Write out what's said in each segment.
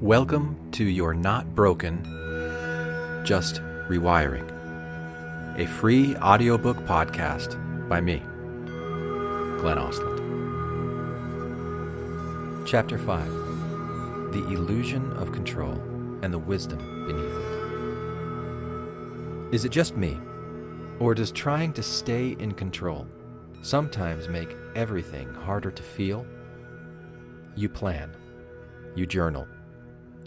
Welcome to You're Not Broken, Just Rewiring, a free audiobook podcast by me, Glenn Ostlund. Chapter 5, The Illusion of Control and the Wisdom Beneath It. Is it just me, or does trying to stay in control sometimes make everything harder to feel? You plan, you journal,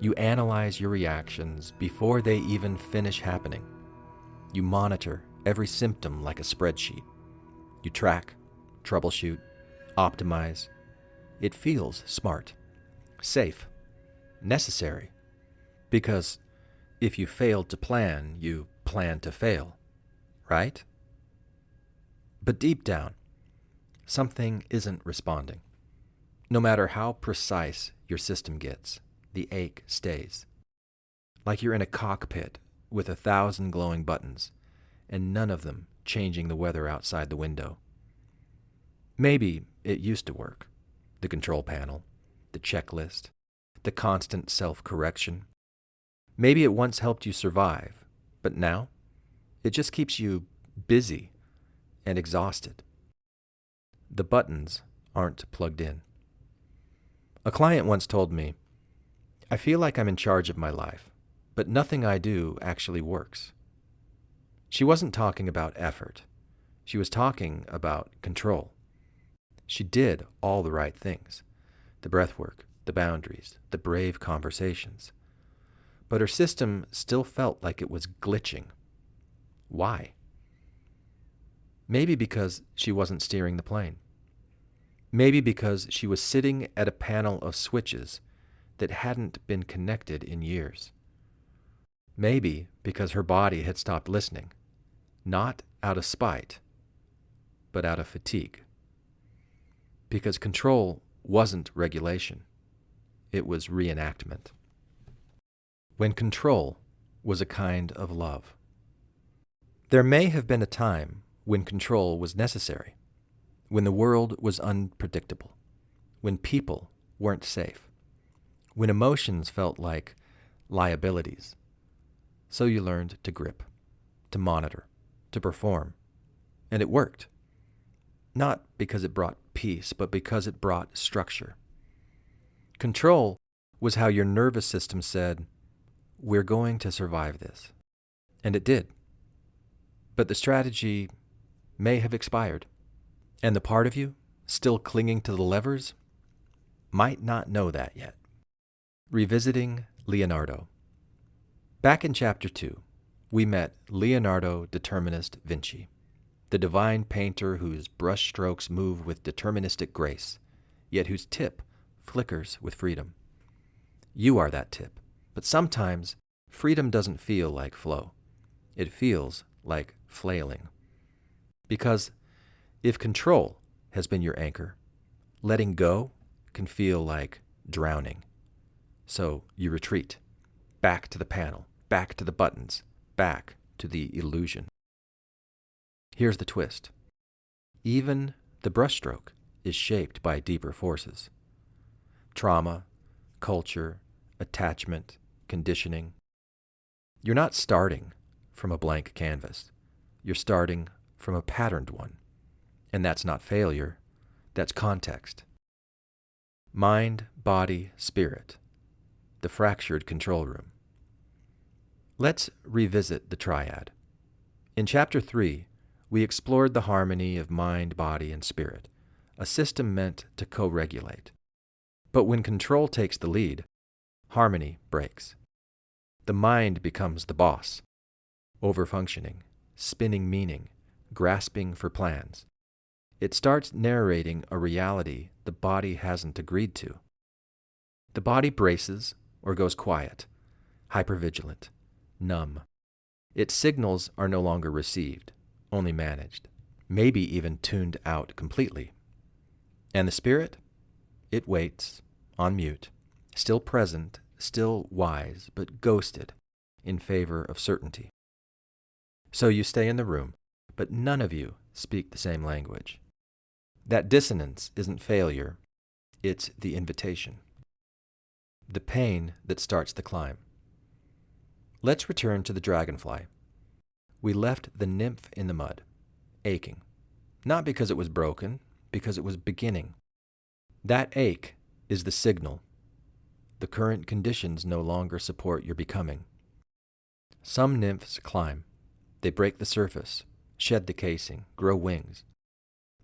you analyze your reactions before they even finish happening. You monitor every symptom like a spreadsheet. You track, troubleshoot, optimize. It feels smart, safe, necessary. Because if you failed to plan, you plan to fail, right? But deep down, something isn't responding. No matter how precise your system gets, the ache stays. Like you're in a cockpit with 1,000 glowing buttons, and none of them changing the weather outside the window. Maybe it used to work. The control panel, the checklist, the constant self-correction. Maybe it once helped you survive, but now it just keeps you busy and exhausted. The buttons aren't plugged in. A client once told me, "I feel like I'm in charge of my life, but nothing I do actually works." She wasn't talking about effort. She was talking about control. She did all the right things, the breath work, the boundaries, the brave conversations. But her system still felt like it was glitching. Why? Maybe because she wasn't steering the plane. Maybe because she was sitting at a panel of switches that hadn't been connected in years. Maybe because her body had stopped listening, not out of spite, but out of fatigue. Because control wasn't regulation, it was reenactment. When control was a kind of love. There may have been a time when control was necessary, when the world was unpredictable, when people weren't safe, when emotions felt like liabilities. So you learned to grip, to monitor, to perform. And it worked. Not because it brought peace, but because it brought structure. Control was how your nervous system said, "We're going to survive this." And it did. But the strategy may have expired. And the part of you still clinging to the levers might not know that yet. Revisiting Leonardo. Back in Chapter 2, we met Leonardo Determinist Vinci, the divine painter whose brush strokes move with deterministic grace, yet whose tip flickers with freedom. You are that tip, but sometimes freedom doesn't feel like flow. It feels like flailing. Because if control has been your anchor, letting go can feel like drowning. So you retreat, back to the panel, back to the buttons, back to the illusion. Here's the twist. Even the brushstroke is shaped by deeper forces. Trauma, culture, attachment, conditioning. You're not starting from a blank canvas. You're starting from a patterned one. And that's not failure, that's context. Mind, body, spirit. The fractured control room. Let's revisit the triad. In Chapter 3, we explored the harmony of mind, body, and spirit, a system meant to co-regulate. But when control takes the lead, harmony breaks. The mind becomes the boss, overfunctioning, spinning meaning, grasping for plans. It starts narrating a reality the body hasn't agreed to. The body braces or goes quiet, hypervigilant, numb. Its signals are no longer received, only managed, maybe even tuned out completely. And the spirit? It waits, on mute, still present, still wise, but ghosted in favor of certainty. So you stay in the room, but none of you speak the same language. That dissonance isn't failure, it's the invitation. the pain that starts the climb. Let's return to the dragonfly. We left the nymph in the mud, aching, not because it was broken, because it was beginning. That ache is the signal. The current conditions no longer support your becoming. Some nymphs climb. They break the surface, shed the casing, grow wings.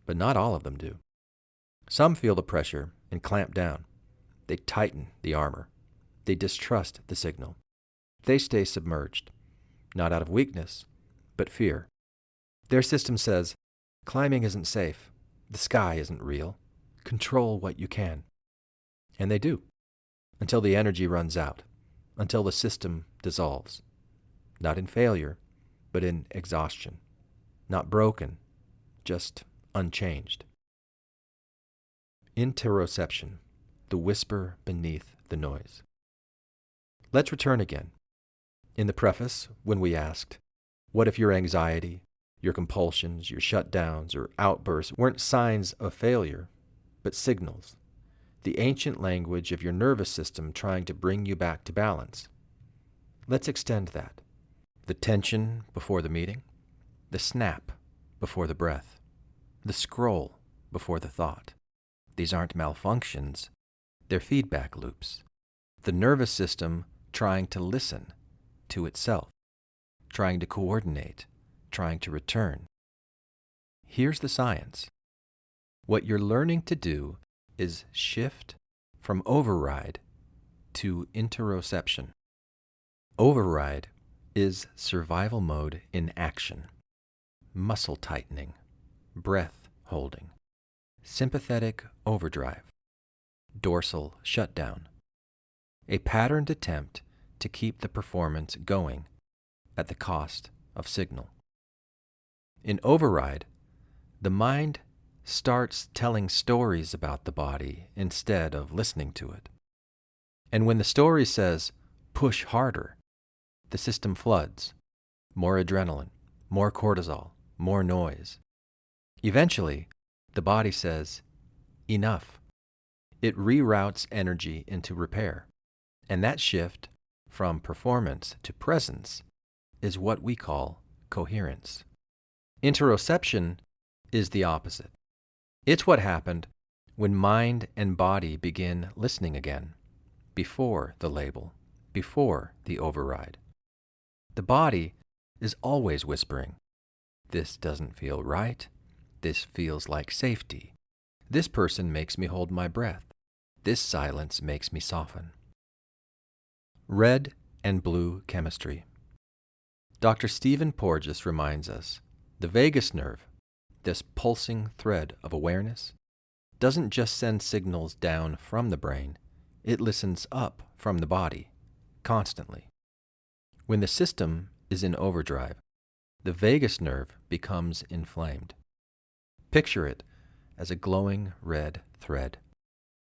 But not all of them do. Some feel the pressure and clamp down. They tighten the armor. They distrust the signal. They stay submerged, not out of weakness, but fear. Their system says, climbing isn't safe. The sky isn't real. Control what you can. And they do, until the energy runs out, until the system dissolves. Not in failure, but in exhaustion. Not broken, just unchanged. Interoception, the whisper beneath the noise. Let's return again. In the preface, when we asked, what if your anxiety, your compulsions, your shutdowns, or outbursts weren't signs of failure, but signals? The ancient language of your nervous system trying to bring you back to balance. Let's extend that. The tension before the meeting, the snap before the breath, the scroll before the thought. These aren't malfunctions, they're feedback loops. The nervous system trying to listen to itself, trying to coordinate, trying to return. Here's the science. What you're learning to do is shift from override to interoception. Override is survival mode in action, muscle tightening, breath holding, sympathetic overdrive, dorsal shutdown, a patterned attempt to keep the performance going at the cost of signal. In override, the mind starts telling stories about the body instead of listening to it. And when the story says, push harder, the system floods. More adrenaline, more cortisol, more noise. Eventually, the body says, enough. It reroutes energy into repair. And that shift from performance to presence is what we call coherence. Interoception is the opposite. It's what happened when mind and body begin listening again, before the label, before the override. The body is always whispering, this doesn't feel right, this feels like safety, this person makes me hold my breath, this silence makes me soften. Red and blue chemistry. Dr. Stephen Porges reminds us, the vagus nerve, this pulsing thread of awareness, doesn't just send signals down from the brain, it listens up from the body, constantly. When the system is in overdrive, the vagus nerve becomes inflamed. Picture it as a glowing red thread,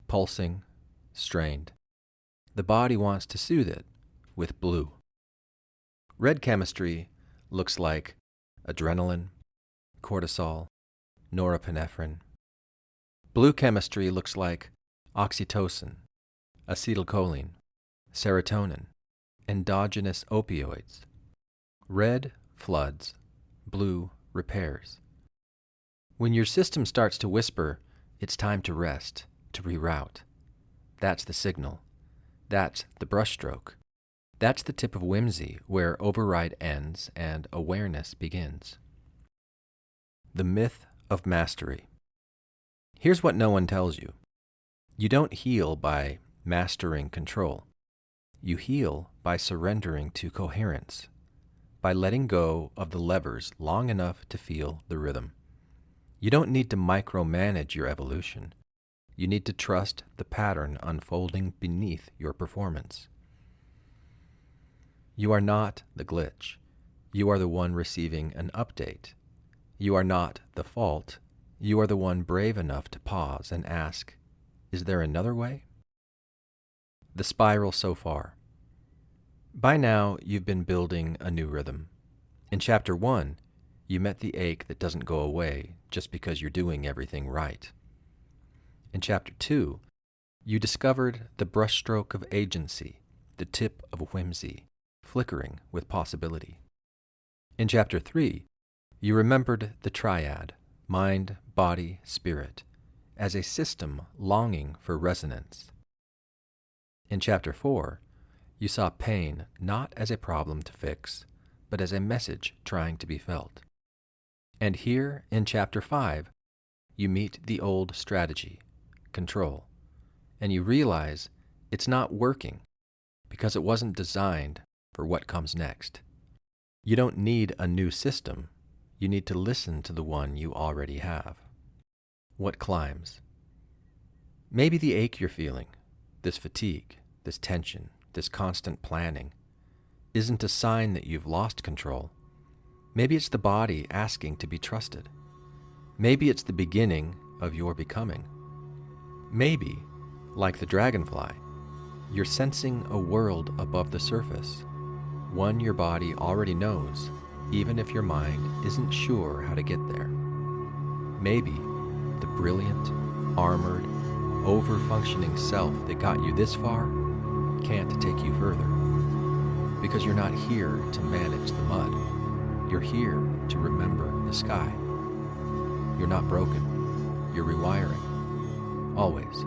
pulsing, strained. The body wants to soothe it with blue. Red chemistry looks like adrenaline, cortisol, norepinephrine. Blue chemistry looks like oxytocin, acetylcholine, serotonin, endogenous opioids. Red floods, blue repairs. When your system starts to whisper, it's time to rest, to reroute. That's the signal. That's the brushstroke. That's the tip of whimsy where override ends and awareness begins. The myth of mastery. Here's what no one tells you. You don't heal by mastering control. You heal by surrendering to coherence, by letting go of the levers long enough to feel the rhythm. You don't need to micromanage your evolution. You need to trust the pattern unfolding beneath your performance. You are not the glitch. You are the one receiving an update. You are not the fault. You are the one brave enough to pause and ask, is there another way? The spiral so far. By now, you've been building a new rhythm. In Chapter 1, you met the ache that doesn't go away just because you're doing everything right. In Chapter 2, You discovered the brushstroke of agency, the tip of whimsy, flickering with possibility. In Chapter 3, you remembered the triad, mind, body, spirit, as a system longing for resonance. In Chapter 4, you saw pain not as a problem to fix, but as a message trying to be felt. And here in Chapter 5, you meet the old strategy, control, and you realize it's not working because it wasn't designed for what comes next. You don't need a new system. You need to listen to the one you already have. What climbs? Maybe the ache you're feeling, this fatigue, this tension, this constant planning, isn't a sign that you've lost control. Maybe it's the body asking to be trusted. Maybe it's the beginning of your becoming. Maybe, like the dragonfly, you're sensing a world above the surface, one your body already knows, even if your mind isn't sure how to get there. Maybe the brilliant, armored, over-functioning self that got you this far can't take you further, because you're not here to manage the mud. You're here to remember the sky. You're not broken. You're rewiring. Always.